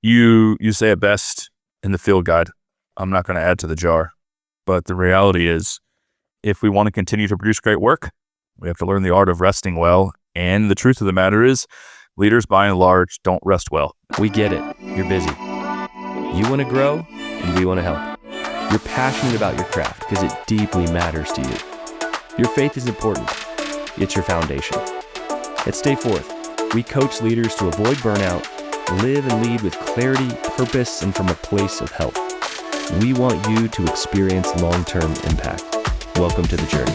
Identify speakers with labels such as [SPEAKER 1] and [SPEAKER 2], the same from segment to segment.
[SPEAKER 1] You say it best in the field guide. I'm not going to add to the jar, but the reality is, if we want to continue to produce great work, we have to learn the art of resting well. And the truth of the matter is, leaders by and large don't rest well.
[SPEAKER 2] We get it. You're busy. You want to grow, and we want to help. You're passionate about your craft because it deeply matters to you. Your faith is important. It's your foundation. At Stay Forth, we coach leaders to avoid burnout, live and lead with clarity, purpose, and from a place of health. We want you to experience long-term impact. Welcome to the journey.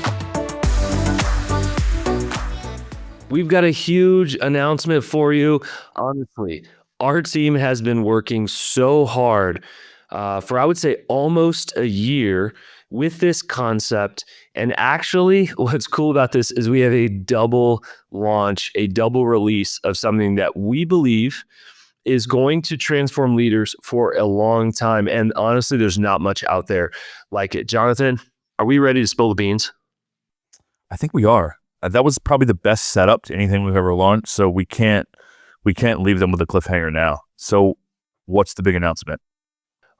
[SPEAKER 2] We've got a huge announcement for you. Honestly, our team has been working so hard for, I would say, almost a year with this concept. And actually, what's cool about this is we have a double launch, a double release of something that we believe is going to transform leaders for a long time. And honestly, there's not much out there like it. Jonathan, are we ready to spill the beans?
[SPEAKER 1] I think we are. That was probably the best setup to anything we've ever launched. So we can't leave them with a cliffhanger now. So what's the big announcement?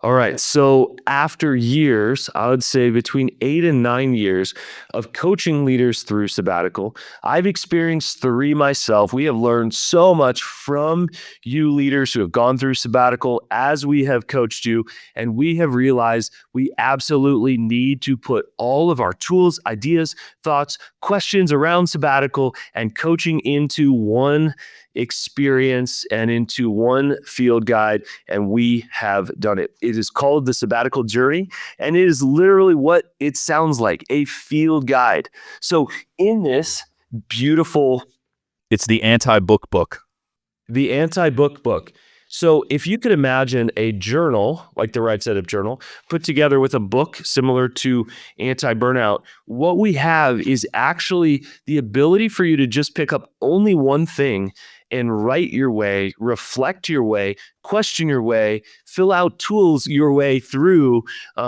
[SPEAKER 2] All right. So after years, I would say between 8 and 9 years of coaching leaders through Sabbatical, I've experienced 3 myself. We have learned so much from you leaders who have gone through Sabbatical as we have coached you. And we have realized we absolutely need to put all of our tools, ideas, thoughts, questions around Sabbatical and coaching into one experience and into one field guide, and we have done it. It is called the Sabbatical Journey, and it is literally what it sounds like, a field guide. So in this beautiful...
[SPEAKER 1] It's the anti-book book.
[SPEAKER 2] The anti-book book. So if you could imagine a journal, like the Right Side Up journal, put together with a book similar to Anti-Burnout, what we have is actually the ability for you to just pick up only one thing and write your way, reflect your way, question your way, fill out tools your way through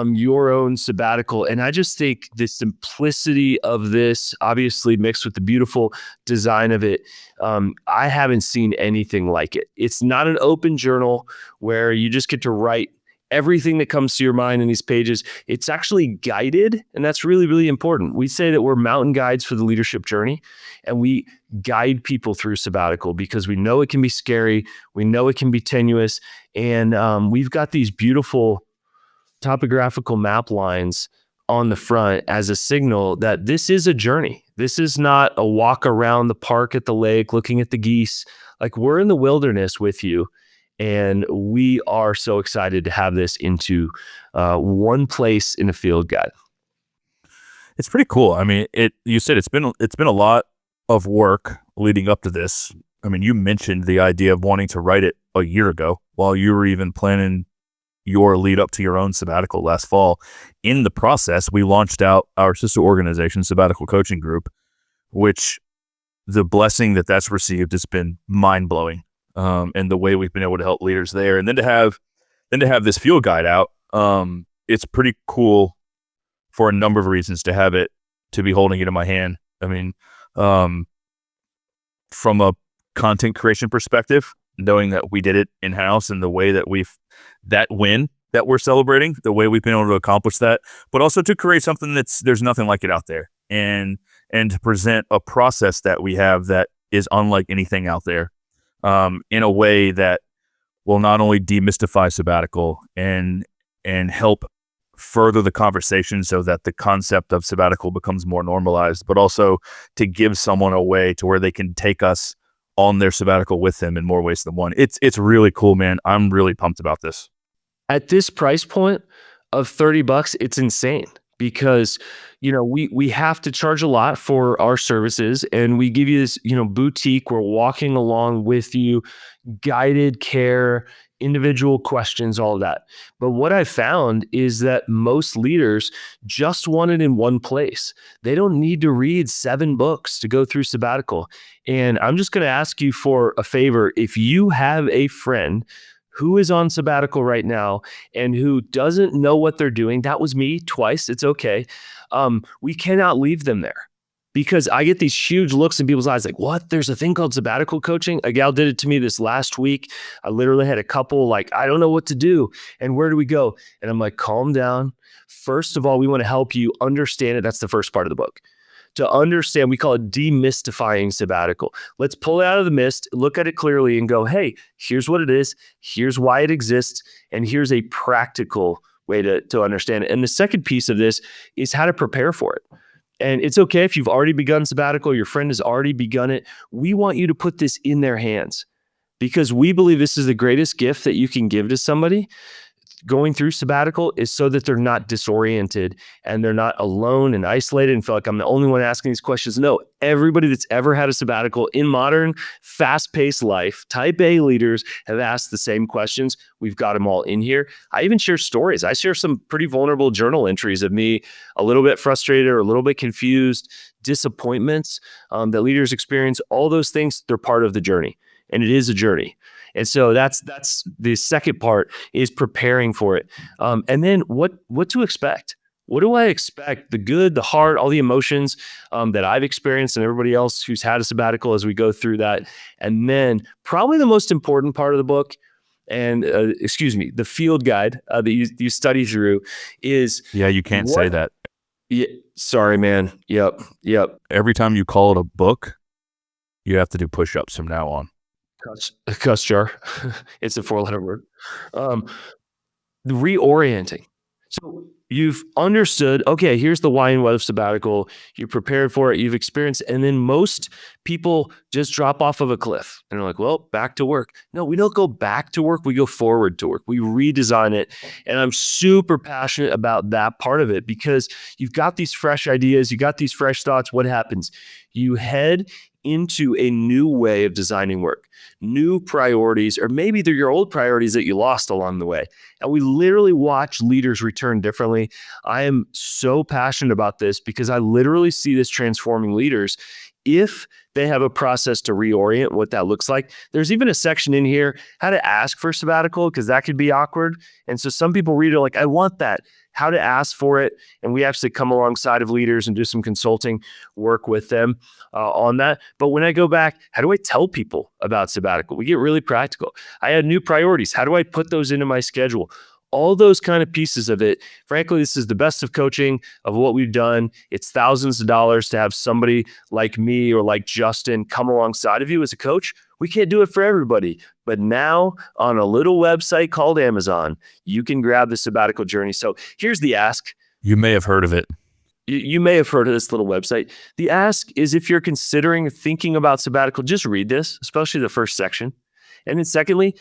[SPEAKER 2] your own sabbatical. And I just think the simplicity of this, obviously mixed with the beautiful design of it, I haven't seen anything like it. It's not an open journal where you just get to write everything that comes to your mind in these pages. It's actually guided, and that's really, really important. We say that we're mountain guides for the leadership journey, and we guide people through Sabbatical because we know it can be scary, we know it can be tenuous, and we've got these beautiful topographical map lines on the front as a signal that this is a journey. This is not a walk around the park at the lake looking at the geese. Like, we're in the wilderness with you. And we are so excited to have this into one place in a field guide.
[SPEAKER 1] It's pretty cool. I mean, you said it's been a lot of work leading up to this. I mean, you mentioned the idea of wanting to write it a year ago while you were even planning your lead up to your own sabbatical last fall. In the process, we launched out our sister organization, Sabbatical Coaching Group, which the blessing that's received has been mind-blowing. And the way we've been able to help leaders there, and then to have this field guide out, it's pretty cool for a number of reasons to be holding it in my hand. I mean, from a content creation perspective, knowing that we did it in house and the way that that win that we're celebrating, the way we've been able to accomplish that, but also to create something there's nothing like it out there, and to present a process that we have that is unlike anything out there. In a way that will not only demystify Sabbatical and help further the conversation so that the concept of Sabbatical becomes more normalized, but also to give someone a way to where they can take us on their sabbatical with them in more ways than one. It's really cool, man. I'm really pumped about this.
[SPEAKER 2] At this price point of $30, it's insane. Because, we have to charge a lot for our services, and we give you this, boutique. We're walking along with you, guided care, individual questions, all of that. But what I found is that most leaders just want it in one place. They don't need to read 7 books to go through Sabbatical. And I'm just going to ask you for a favor. If you have a friend who is on sabbatical right now and who doesn't know what they're doing, that was me twice. It's okay. We cannot leave them there because I get these huge looks in people's eyes like, what? There's a thing called sabbatical coaching? A gal did it to me this last week. I literally had a couple like, I don't know what to do. And where do we go? And I'm like, calm down. First of all, we want to help you understand it. That's the first part of the book. To understand, we call it demystifying sabbatical. Let's pull it out of the mist, look at it clearly and go, hey, here's what it is. Here's why it exists. And here's a practical way to understand it. And the second piece of this is how to prepare for it. And it's okay if you've already begun sabbatical, your friend has already begun it. We want you to put this in their hands because we believe this is the greatest gift that you can give to somebody. Going through sabbatical is so that they're not disoriented and they're not alone and isolated and feel like I'm the only one asking these questions. No, everybody that's ever had a sabbatical in modern, fast-paced life, type A leaders have asked the same questions. We've got them all in here. I even share stories. I share some pretty vulnerable journal entries of me a little bit frustrated or a little bit confused, disappointments that leaders experience. All those things, they're part of the journey. And it is a journey. And so that's the second part is preparing for it. And then what to expect? What do I expect? The good, the hard, all the emotions that I've experienced and everybody else who's had a sabbatical as we go through that. And then probably the most important part of the book and the field guide that you study through is.
[SPEAKER 1] Yeah, you can't say that.
[SPEAKER 2] Yeah, sorry, man. Yep.
[SPEAKER 1] Every time you call it a book, you have to do push-ups from now on.
[SPEAKER 2] Cuss jar. It's a 4-letter word. The reorienting. So you've understood, okay, here's the why and what of sabbatical. You're prepared for it. You've experienced it. And then most people just drop off of a cliff and they're like, well, back to work. No, we don't go back to work. We go forward to work. We redesign it. And I'm super passionate about that part of it because you've got these fresh ideas. You got these fresh thoughts. What happens? You head into a new way of designing work, new priorities, or maybe they're your old priorities that you lost along the way. And we literally watch leaders return differently. I am so passionate about this because I literally see this transforming leaders if they have a process to reorient what that looks like. There's even a section in here, how to ask for sabbatical, because that could be awkward. And so some people read it like, I want that. How to ask for it. And we actually come alongside of leaders and do some consulting work with them on that. But when I go back, how do I tell people about sabbatical? We get really practical. I had new priorities. How do I put those into my schedule? All those kind of pieces of it. Frankly, this is the best of coaching of what we've done. It's thousands of dollars to have somebody like me or like Justin come alongside of you as a coach. We can't do it for everybody. But now on a little website called Amazon, you can grab the sabbatical journey. So here's the ask.
[SPEAKER 1] You may have heard of it.
[SPEAKER 2] You may have heard of this little website. The ask is if you're considering thinking about sabbatical, just read this, especially the first section. And then secondly,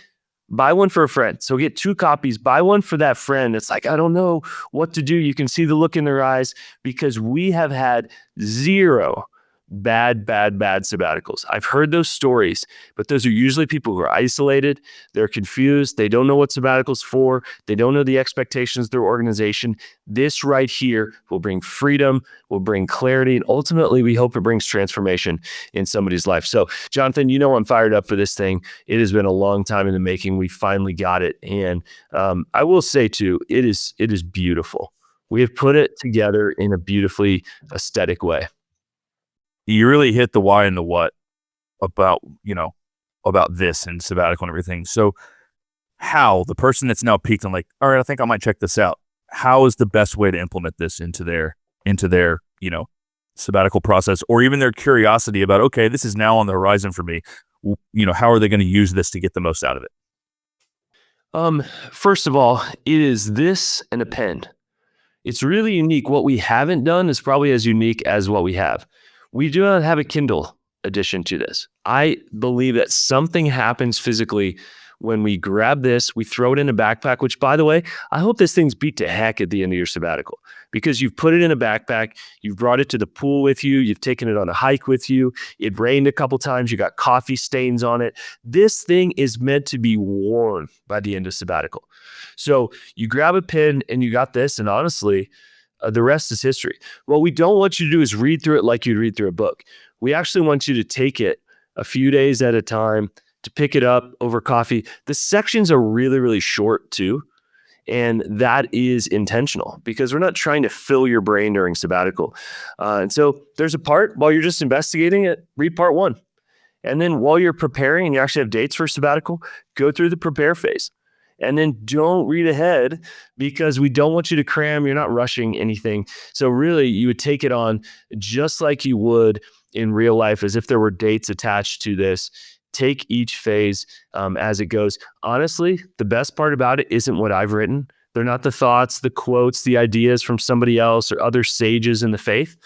[SPEAKER 2] buy one for a friend. So get 2 copies, buy one for that friend. It's like, I don't know what to do. You can see the look in their eyes because we have had 0 bad sabbaticals. I've heard those stories, but those are usually people who are isolated. They're confused. They don't know what sabbatical's for. They don't know the expectations of their organization. This right here will bring freedom, will bring clarity, and ultimately we hope it brings transformation in somebody's life. So Jonathan, you know I'm fired up for this thing. It has been a long time in the making. We finally got it. And I will say too, it is beautiful. We have put it together in a beautifully aesthetic way.
[SPEAKER 1] You really hit the why and the what about this and sabbatical and everything. So how the person that's now peaked and like, all right, I think I might check this out. How is the best way to implement this into their sabbatical process, or even their curiosity about, okay, this is now on the horizon for me. How are they going to use this to get the most out of it?
[SPEAKER 2] First of all, it is this and a pen. It's really unique. What we haven't done is probably as unique as what we have. We do not have a Kindle edition to this. I believe that something happens physically when we grab this, we throw it in a backpack, which by the way, I hope this thing's beat to heck at the end of your sabbatical because you've put it in a backpack, you've brought it to the pool with you, you've taken it on a hike with you, it rained a couple times, you got coffee stains on it. This thing is meant to be worn by the end of sabbatical. So you grab a pen and you got this, and honestly, the rest is history. What we don't want you to do is read through it like you'd read through a book. We actually want you to take it a few days at a time, to pick it up over coffee. The sections are really, really short too. And that is intentional because we're not trying to fill your brain during sabbatical. And so there's a part while you're just investigating it, read part 1. And then while you're preparing and you actually have dates for sabbatical, go through the prepare phase. And then don't read ahead because we don't want you to cram. You're not rushing anything. So really, you would take it on just like you would in real life, as if there were dates attached to this. Take each phase as it goes. Honestly, the best part about it isn't what I've written. They're not the thoughts, the quotes, the ideas from somebody else or other sages in the faith.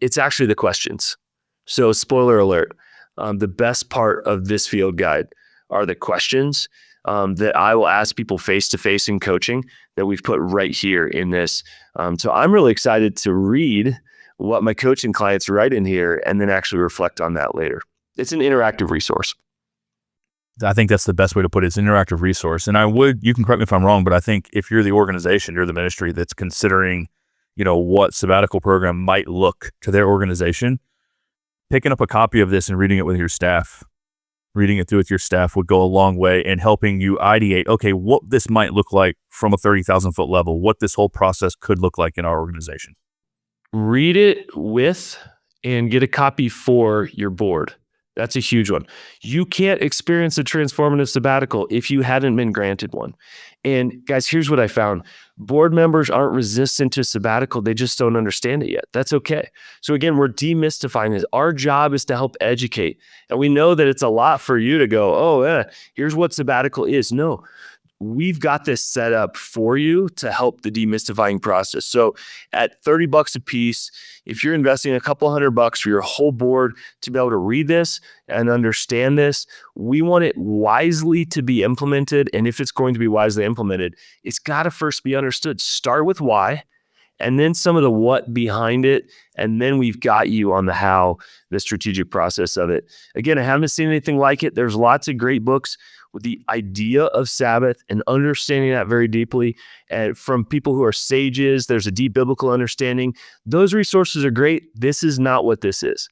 [SPEAKER 2] It's actually the questions. So spoiler alert, the best part of this field guide are the questions that I will ask people face-to-face in coaching that we've put right here in this. So I'm really excited to read what my coaching clients write in here and then actually reflect on that later. It's an interactive resource.
[SPEAKER 1] I think that's the best way to put it. It's an interactive resource. And you can correct me if I'm wrong, but I think if you're the organization, you're the ministry that's considering, what sabbatical program might look to their organization, picking up a copy of this and reading it with your staff, reading it through with your staff would go a long way in helping you ideate, okay, what this might look like from a 30,000 foot level, what this whole process could look like in our organization.
[SPEAKER 2] Read it with and get a copy for your board. That's a huge one. You can't experience a transformative sabbatical if you hadn't been granted one. And guys, here's what I found. Board members aren't resistant to sabbatical. They just don't understand it yet. That's okay. So again, we're demystifying this. Our job is to help educate. And we know that it's a lot for you to go, here's what sabbatical is. No, we've got this set up for you to help the demystifying process. So at $30 a piece, if you're investing a couple $100 for your whole board to be able to read this and understand this, we want it wisely to be implemented. And if it's going to be wisely implemented, it's got to first be understood. Start with why, and then some of the what behind it. And then we've got you on the how, the strategic process of it. Again, I haven't seen anything like it. There's lots of great books with the idea of Sabbath and understanding that very deeply. And from people who are sages, there's a deep biblical understanding. Those resources are great. This is not what this is.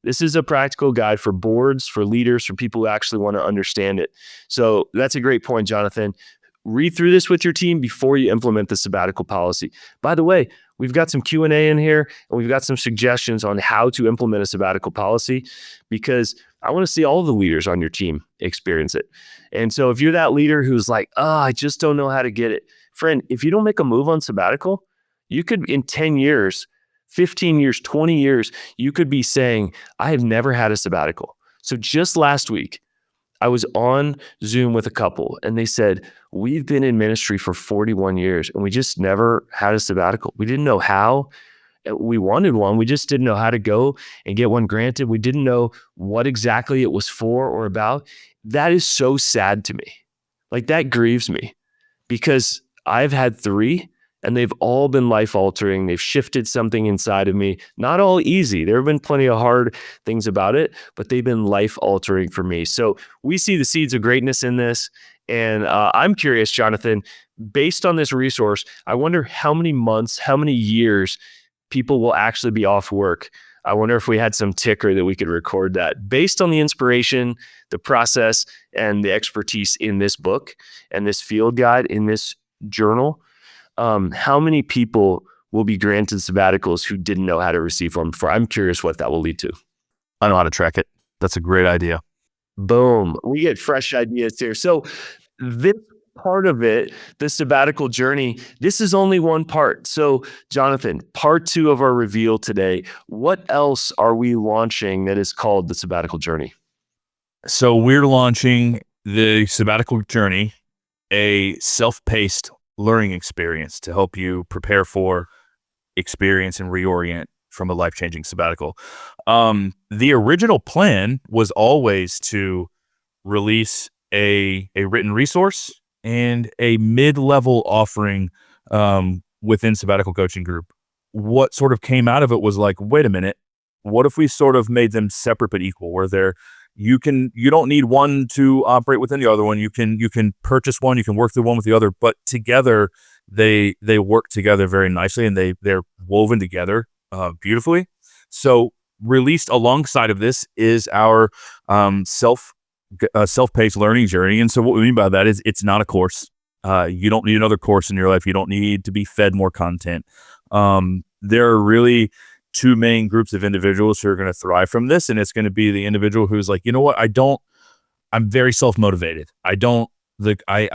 [SPEAKER 2] This is a practical guide for boards, for leaders, for people who actually want to understand it. So that's a great point, Jonathan. Read through this with your team before you implement the sabbatical policy. By the way, we've got some Q&A in here, and we've got some suggestions on how to implement a sabbatical policy, because I want to see all the leaders on your team experience it. And so if you're that leader who's like, I just don't know how to get it. Friend, if you don't make a move on sabbatical, you could in 10 years, 15 years, 20 years, you could be saying, I have never had a sabbatical. So just last week, I was on Zoom with a couple and they said, we've been in ministry for 41 years and we just never had a sabbatical. We didn't know how. We wanted one. We just didn't know how to go and get one granted. We didn't know what exactly it was for or about. That is so sad to me. Like, that grieves me because I've had 3 and they've all been life altering. They've shifted something inside of me. Not all easy. There have been plenty of hard things about it, but they've been life altering for me. So we see the seeds of greatness in this. And I'm curious, Jonathan, based on this resource, I wonder how many months, how many years people will actually be off work. I wonder if we had some ticker that we could record that based on the inspiration, the process, and the expertise in this book and this field guide in this journal. How many people will be granted sabbaticals who didn't know how to receive one before? I'm curious what that will lead to.
[SPEAKER 1] I know how to track it. That's a great idea.
[SPEAKER 2] Boom. We get fresh ideas here. So this part of it, the sabbatical journey, this is only one part. So Jonathan, part 2 of our reveal today, what else are we launching that is called the sabbatical journey?
[SPEAKER 1] So we're launching the sabbatical journey, a self-paced learning experience to help you prepare for, experience, and reorient from a life-changing sabbatical. The original plan was always to release a written resource and a mid-level offering within Sabbatical Coaching Group. What sort of came out of it was like, wait a minute, what if we sort of made them separate but equal, where you don't need one to operate within the other one. You can purchase one, you can work through one with the other, but together they work together very nicely and they're woven together beautifully. So released alongside of this is our self-paced learning journey. And so what we mean by that is it's not a course. You don't need another course in your life. You don't need to be fed more content. There are really two main groups of individuals who are going to thrive from this. And it's going to be the individual who's like, you know what? I'm very self-motivated. I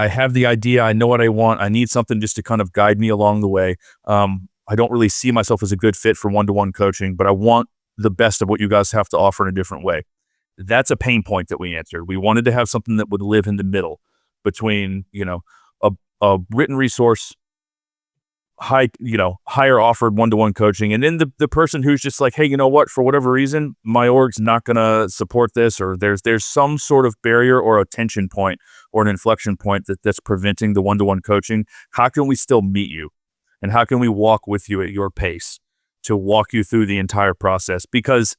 [SPEAKER 1] have the idea. I know what I want. I need something just to kind of guide me along the way. I don't really see myself as a good fit for one-to-one coaching, but I want the best of what you guys have to offer in a different way. That's a pain point that we answered. We wanted to have something that would live in the middle between, a written resource, higher offered one-to-one coaching, and then the person who's just like, hey, you know what, for whatever reason, my org's not gonna support this, or there's some sort of barrier or a tension point or an inflection point that's preventing the one-to-one coaching. How can we still meet you? And how can we walk with you at your pace to walk you through the entire process? Because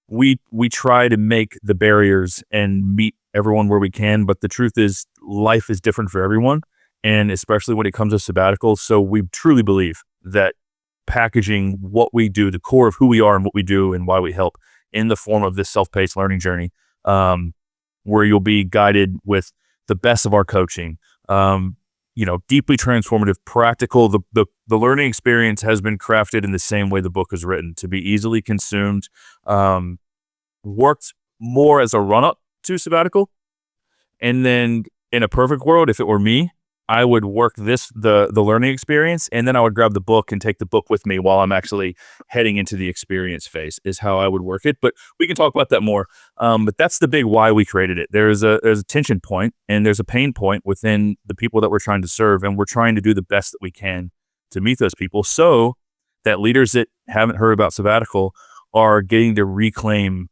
[SPEAKER 1] we try to make the barriers and meet everyone where we can, but the truth is life is different for everyone. And especially when it comes to sabbatical. So we truly believe that packaging what we do, the core of who we are and what we do and why we help, in the form of this self-paced learning journey, where you'll be guided with the best of our coaching, deeply transformative, practical. The learning experience has been crafted in the same way the book is written, to be easily consumed, worked more as a run-up to sabbatical. And then in a perfect world, if it were me, I would work the learning experience, and then I would grab the book and take the book with me while I'm actually heading into the experience phase, is how I would work it. But we can talk about that more. But that's the big why we created it. There's a tension point and there's a pain point within the people that we're trying to serve, and we're trying to do the best that we can to meet those people, so that leaders that haven't heard about sabbatical are getting to reclaim,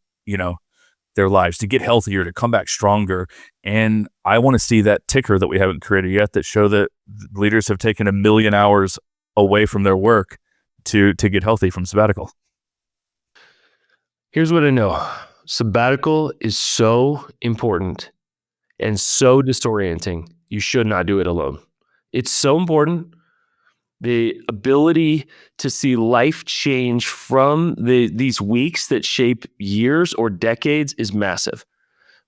[SPEAKER 1] their lives, to get healthier, to come back stronger. And I want to see that ticker that we haven't created yet, that show that leaders have taken 1 million hours away from their work to get healthy from sabbatical.
[SPEAKER 2] Here's what I know. Sabbatical is so important and so disorienting. You should not do it alone. It's so important. The ability to see life change from these weeks that shape years or decades is massive,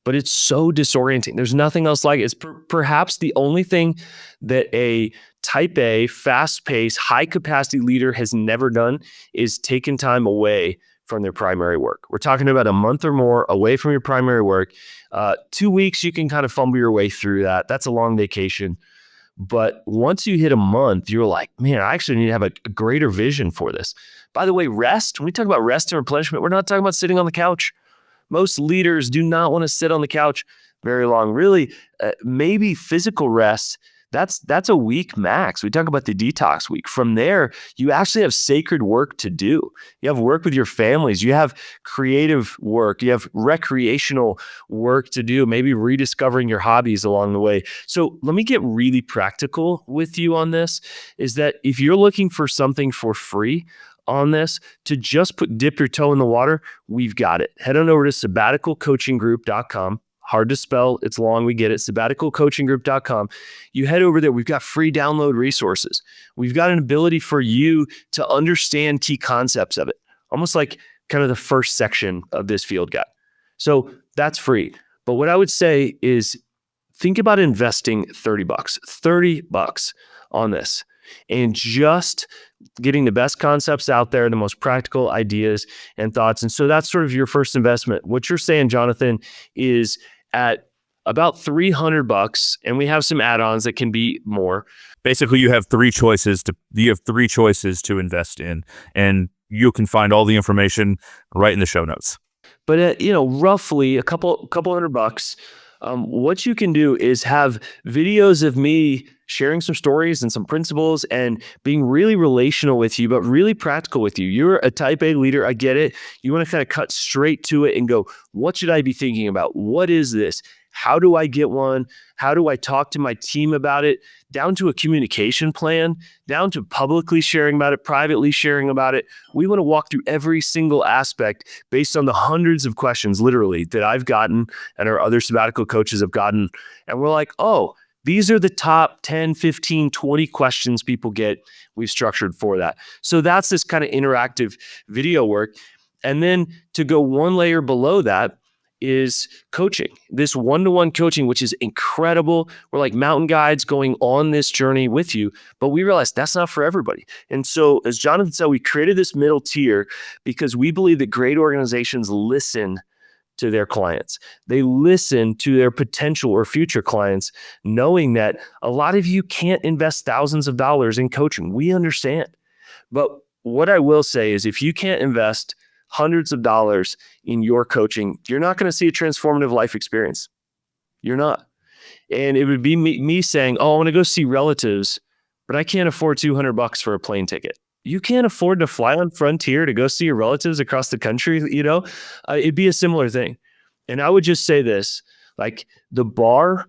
[SPEAKER 2] but it's so disorienting. There's nothing else like it. It's perhaps the only thing that a type A, fast-paced, high-capacity leader has never done is taken time away from their primary work. We're talking about a month or more away from your primary work. 2 weeks, you can kind of fumble your way through that. That's a long vacation. But once you hit a month, you're like, man, I actually need to have a greater vision for this. By the way, rest, when we talk about rest and replenishment, we're not talking about sitting on the couch. Most leaders do not want to sit on the couch very long. Really, maybe physical rest, that's a week max. We talk about the detox week. From there, you actually have sacred work to do. You have work with your families. You have creative work. You have recreational work to do, maybe rediscovering your hobbies along the way. So let me get really practical with you on this, is that if you're looking for something for free on this, to just dip your toe in the water, we've got it. Head on over to sabbaticalcoachinggroup.com. Hard to spell. It's long. We get it. Sabbaticalcoachinggroup.com. You head over there. We've got free download resources. We've got an ability for you to understand key concepts of it, almost like kind of the first section of this field guide. So that's free. But what I would say is think about investing $30 on this, and just getting the best concepts out there, the most practical ideas and thoughts. And so that's sort of your first investment. What you're saying, Jonathan, is at about $300, and we have some add-ons that can be more.
[SPEAKER 1] Basically, you have three choices to invest in, and you can find all the information right in the show notes.
[SPEAKER 2] But at, roughly a couple $100, what you can do is have videos of me sharing some stories and some principles and being really relational with you, but really practical with you. You're a type A leader. I get it. You want to kind of cut straight to it and go, what should I be thinking about? What is this? How do I get one? How do I talk to my team about it? Down to a communication plan, down to publicly sharing about it, privately sharing about it. We want to walk through every single aspect based on the hundreds of questions, literally, that I've gotten and our other sabbatical coaches have gotten. And we're like, oh, these are the top 10, 15, 20 questions people get. We've structured for that. So that's this kind of interactive video work. And then to go one layer below that is coaching, this one-to-one coaching, which is incredible. We're like mountain guides going on this journey with you, but we realized that's not for everybody. And so, as Jonathan said, we created this middle tier because we believe that great organizations listen to their clients. They listen to their potential or future clients, knowing that a lot of you can't invest thousands of dollars in coaching. We understand. But what I will say is if you can't invest hundreds of dollars in your coaching, you're not going to see a transformative life experience. You're not. And it would be me saying, oh, I want to go see relatives, but I can't afford $200 for a plane ticket. You can't afford to fly on Frontier to go see your relatives across the country, it'd be a similar thing. And I would just say this, like the bar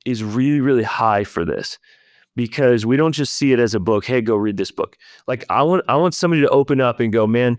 [SPEAKER 2] is really, really high for this because we don't just see it as a book. Hey, go read this book. Like I want somebody to open up and go, man,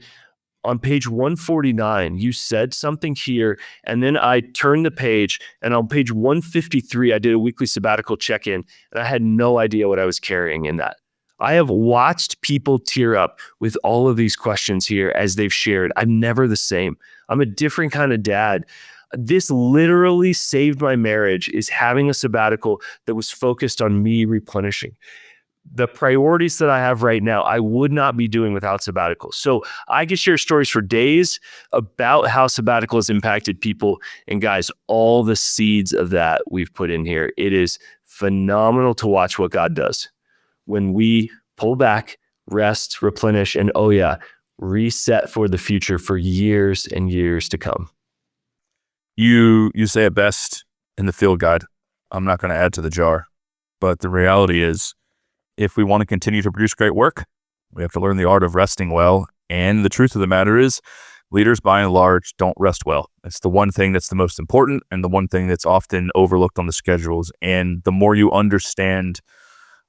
[SPEAKER 2] on page 149, you said something here, and then I turned the page, and on page 153, I did a weekly sabbatical check-in, and I had no idea what I was carrying in that. I have watched people tear up with all of these questions here as they've shared. I'm never the same. I'm a different kind of dad. This literally saved my marriage, is having a sabbatical that was focused on me replenishing. The priorities that I have right now, I would not be doing without sabbatical. So I can share stories for days about how sabbatical has impacted people. And guys, all the seeds of that we've put in here. It is phenomenal to watch what God does when we pull back, rest, replenish, and reset for the future for years and years to come.
[SPEAKER 1] You say it best in the field guide. I'm not going to add to the jar, but the reality is, if we want to continue to produce great work, we have to learn the art of resting well. And the truth of the matter is, leaders by and large don't rest well. It's the one thing that's the most important and the one thing that's often overlooked on the schedules. And the more you understand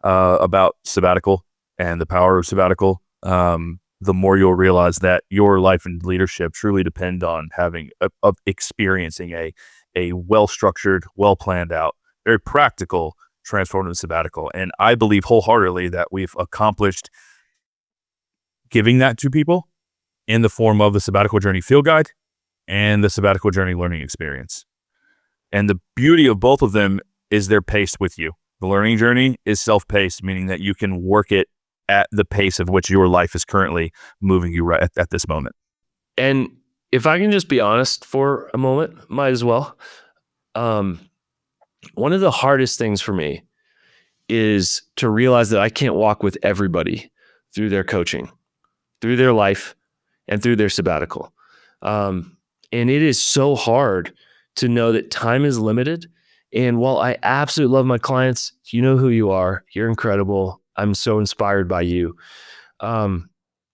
[SPEAKER 1] about sabbatical and the power of sabbatical, the more you'll realize that your life and leadership truly depend on experiencing a well-structured, well-planned out, very practical transformative sabbatical. And I believe wholeheartedly that we've accomplished giving that to people in the form of the Sabbatical Journey Field Guide and the Sabbatical Journey Learning Experience. And the beauty of both of them is they're paced with you. The learning journey is self-paced, meaning that you can work it at the pace of which your life is currently moving you right at this moment.
[SPEAKER 2] And if I can just be honest for a moment, might as well. One of the hardest things for me is to realize that I can't walk with everybody through their coaching, through their life, and through their sabbatical. And it is so hard to know that time is limited. And while I absolutely love my clients, you know who you are. You're incredible. I'm so inspired by you.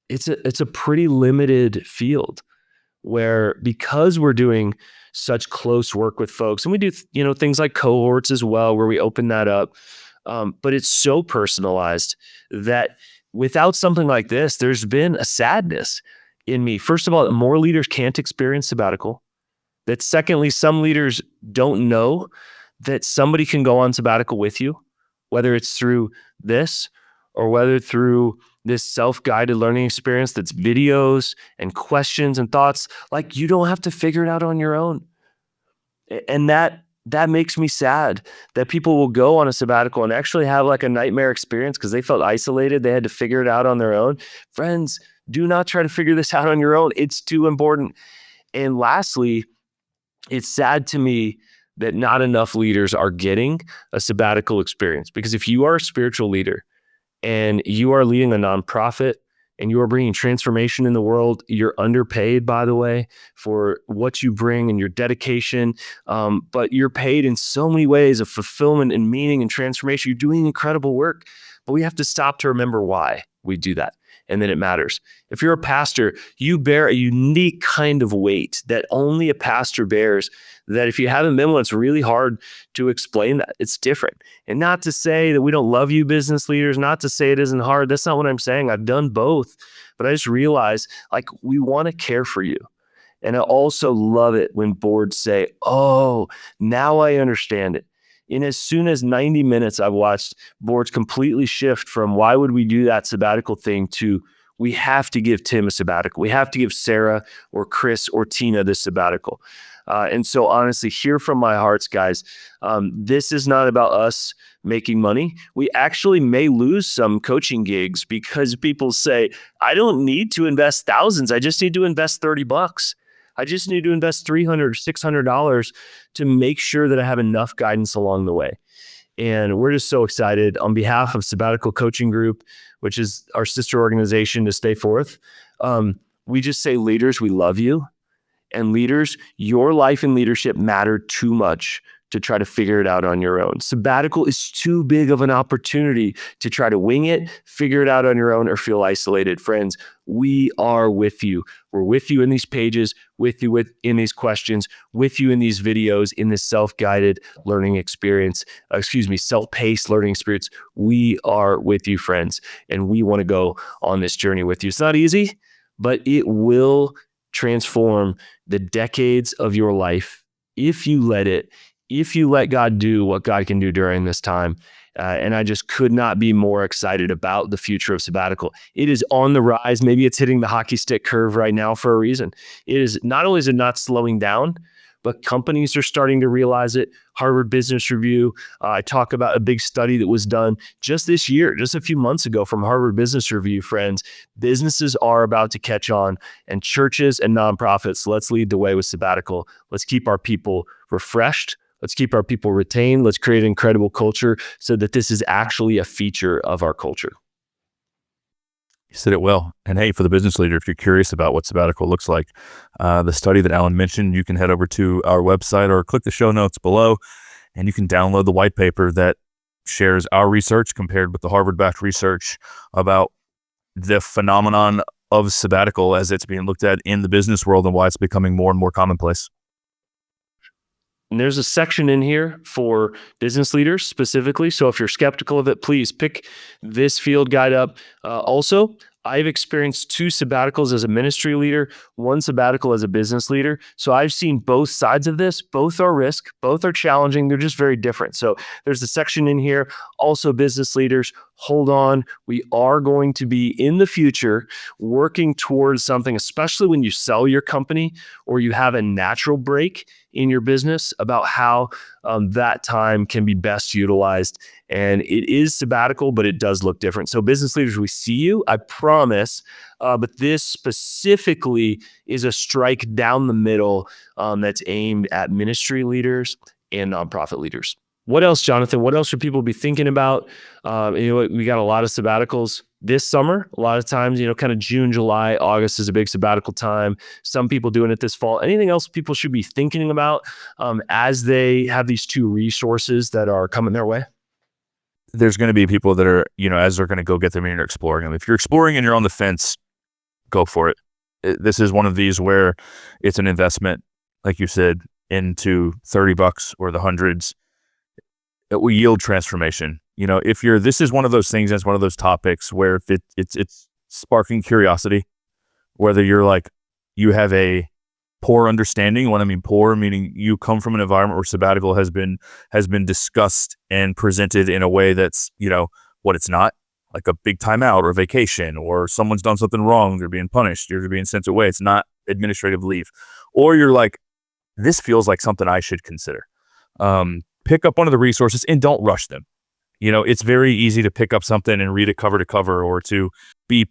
[SPEAKER 2] It's a pretty limited field where, because we're doing such close work with folks, and we do things like cohorts as well, where we open that up, but it's so personalized that without something like this, there's been a sadness in me. First of all, more leaders can't experience sabbatical. That secondly, some leaders don't know that somebody can go on sabbatical with you, whether it's through this or whether through this self-guided learning experience that's videos and questions and thoughts. Like, you don't have to figure it out on your own. And that makes me sad that people will go on a sabbatical and actually have like a nightmare experience because they felt isolated. They had to figure it out on their own. Friends, do not try to figure this out on your own. It's too important. And lastly, it's sad to me that not enough leaders are getting a sabbatical experience, because if you are a spiritual leader and you are leading a nonprofit and you are bringing transformation in the world, you're underpaid, by the way, for what you bring and your dedication. But you're paid in so many ways of fulfillment and meaning and transformation. You're doing incredible work, but we have to stop to remember why we do that. And then it matters. If you're a pastor, you bear a unique kind of weight that only a pastor bears, that if you haven't been one, it's really hard to explain that. It's different. And not to say that we don't love you, business leaders, not to say it isn't hard. That's not what I'm saying. I've done both. But I just realize, like, we want to care for you. And I also love it when boards say, oh, now I understand it. In as soon as 90 minutes, I've watched boards completely shift from why would we do that sabbatical thing to we have to give Tim a sabbatical. We have to give Sarah or Chris or Tina this sabbatical. And so honestly, hear from my hearts, guys. This is not about us making money. We actually may lose some coaching gigs because people say, I don't need to invest thousands. I just need to invest $30. I just need to invest $300, $600 to make sure that I have enough guidance along the way. And we're just so excited on behalf of Sabbatical Coaching Group, which is our sister organization to Stay Forth. We just say, leaders, we love you. And leaders, your life and leadership matter too much to try to figure it out on your own. Sabbatical is too big of an opportunity to try to wing it, figure it out on your own, or feel isolated. Friends, we are with you. We're with you in these pages, with you in these questions, with you in these videos, in this self-guided learning experience, self-paced learning experience. We are with you, friends, and we want to go on this journey with you. It's not easy, but it will transform the decades of your life if you let it, if you let God do what God can do during this time. And I just could not be more excited about the future of Sabbatical. It is on the rise. Maybe it's hitting the hockey stick curve right now for a reason. It is not only is it not slowing down, but companies are starting to realize it. Harvard Business Review, I talk about a big study that was done just this year, just a few months ago from Harvard Business Review, friends. Businesses are about to catch on, and churches and nonprofits, let's lead the way with Sabbatical. Let's keep our people refreshed. Let's keep our people retained. Let's create an incredible culture so that this is actually a feature of our culture.
[SPEAKER 1] You said it well. And hey, for the business leader, if you're curious about what Sabbatical looks like, the study that Alan mentioned, you can head over to our website or click the show notes below, and you can download the white paper that shares our research compared with the Harvard-backed research about the phenomenon of Sabbatical as it's being looked at in the business world and why it's becoming more and more commonplace.
[SPEAKER 2] And there's a section in here for business leaders specifically. So if you're skeptical of it, please pick this field guide up. Also, I've experienced 2 sabbaticals as a ministry leader, 1 sabbatical as a business leader. So I've seen both sides of this. Both are risk, both are challenging. They're just very different. So there's a section in here. Also, business leaders, hold on. We are going to be in the future working towards something, especially when you sell your company or you have a natural break in your business, about how that time can be best utilized. And it is sabbatical, but it does look different. So business leaders, we see you, I promise. But this specifically is a strike down the middle that's aimed at ministry leaders and nonprofit leaders. What else, Jonathan? What else should people be thinking about? We got a lot of sabbaticals this summer. A lot of times, kind of June, July, August is a big sabbatical time. Some people doing it this fall. Anything else people should be thinking about as they have these 2 resources that are coming their way?
[SPEAKER 1] There's going to be people that are, as they're going to go get them and you're exploring them. If you're exploring and you're on the fence, go for it. This is one of these where it's an investment, like you said, into $30 or the hundreds. It will yield transformation. This is one of those things, that's one of those topics where if it's sparking curiosity, whether you're like, you have a poor understanding. When I mean poor, meaning you come from an environment where sabbatical has been discussed and presented in a way that's, what it's not, like a big timeout or vacation, or someone's done something wrong, they're being punished, you're being sent away. It's not administrative leave. Or you're like, this feels like something I should consider. Pick up one of the resources and don't rush them. It's very easy to pick up something and read it cover to cover, or to be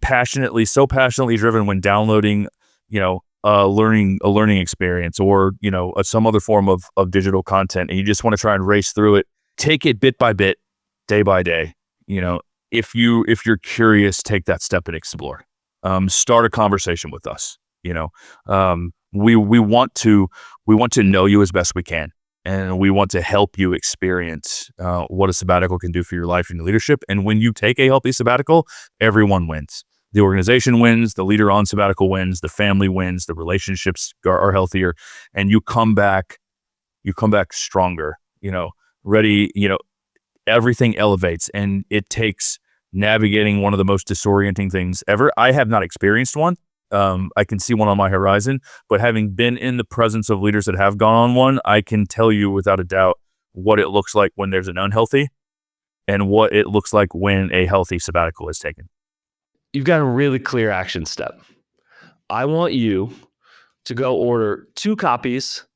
[SPEAKER 1] so passionately driven when downloading, a learning experience, or, some other form of digital content, and you just want to try and race through it. Take it bit by bit, day by day. If you're curious, take that step and explore. Start a conversation with us. We want to know you as best we can. And we want to help you experience what a sabbatical can do for your life and your leadership. And when you take a healthy sabbatical, everyone wins. The organization wins, the leader on sabbatical wins, the family wins, the relationships are healthier, and you come back stronger, ready, everything elevates, and it takes navigating one of the most disorienting things ever. I have not experienced one. I can see one on my horizon, but having been in the presence of leaders that have gone on one, I can tell you without a doubt what it looks like when there's an unhealthy and what it looks like when a healthy sabbatical is taken.
[SPEAKER 2] You've got a really clear action step. I want you to go order 2 copies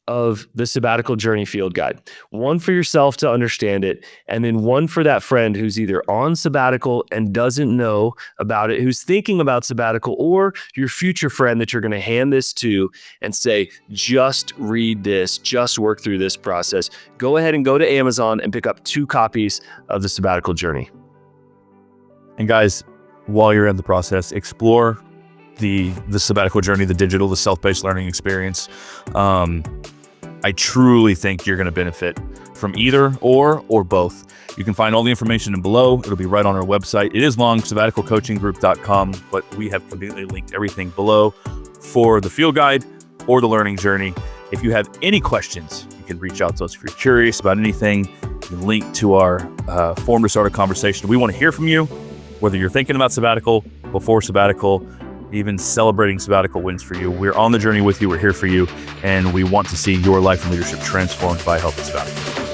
[SPEAKER 2] of the Sabbatical Journey Field Guide. One for yourself to understand it, and then one for that friend who's either on sabbatical and doesn't know about it, who's thinking about sabbatical, or your future friend that you're going to hand this to and say, just read this, just work through this process. Go ahead and go to Amazon and pick up 2 copies of the Sabbatical Journey.
[SPEAKER 1] And guys, while you're in the process, explore the Sabbatical Journey, the digital, the self-paced learning experience. I truly think you're going to benefit from either or both. You can find all the information below. It'll be right on our website. It is long, sabbaticalcoachinggroup.com, but we have conveniently linked everything below for the field guide or the learning journey. If you have any questions, you can reach out to us if you're curious about anything. You can link to our form to start a conversation. We want to hear from you, whether you're thinking about sabbatical, before sabbatical, even celebrating sabbatical wins for you. We're on the journey with you. We're here for you. And we want to see your life and leadership transformed by Help with Sabbatical.